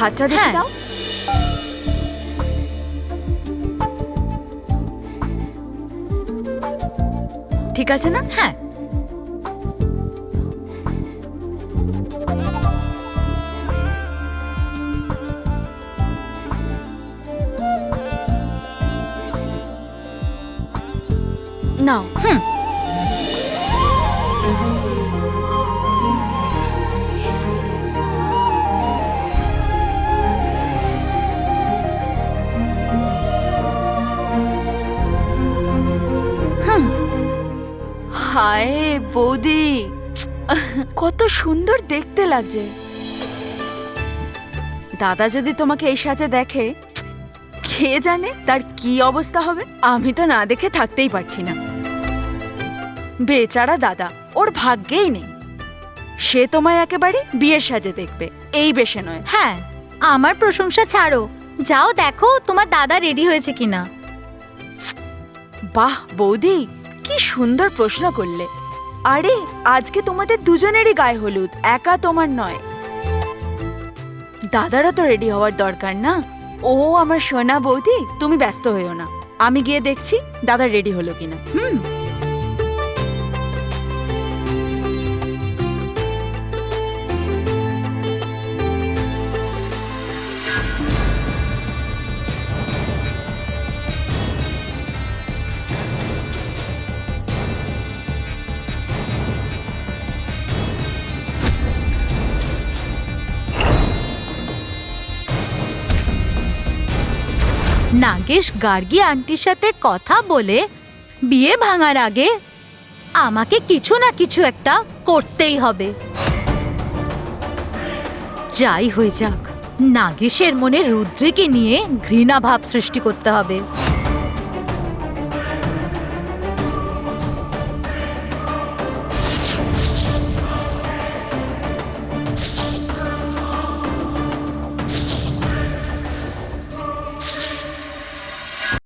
হাতটা দেখে দাও। ঠিক আছে না? হ্যাঁ। নাও। হায় বৌদি, কত সুন্দর দেখতে লাগছে। দাদা যদি তোমাকে এই সাজে দেখে, কে জানে তার কি অবস্থা হবে। আমি তো না দেখে থাকতেই পারছি না। বেচারা দাদা, ওর ভাগ্যেই নেই। সে তোমায় একেবারে বিয়ের সাজে দেখবে, এই বেশে নয়। হ্যাঁ, আমার প্রশংসা ছাড়ো, যাও দেখো তোমার দাদা রেডি হয়েছে কিনা। বাহ বৌদি, কি সুন্দর প্রশ্ন করলে। আরে আজকে তোমাদের দুজনেরই গায়ে হলুদ, একা তোমার নয়। দাদারও তো রেডি হওয়ার দরকার না। ও আমার সোনা বৌদি, তুমি ব্যস্ত হইও না, আমি গিয়ে দেখছি দাদা রেডি হলো কিনা। নাগেশ গার্গী আন্টির সাথে কথা বলে বিয়ে ভাঙার আগে আমাকে কিছু না কিছু একটা করতেই হবে। যাই হয়ে যাক, নাগেশের মনে রুদ্রকে নিয়ে ঘৃণা ভাব সৃষ্টি করতে হবে।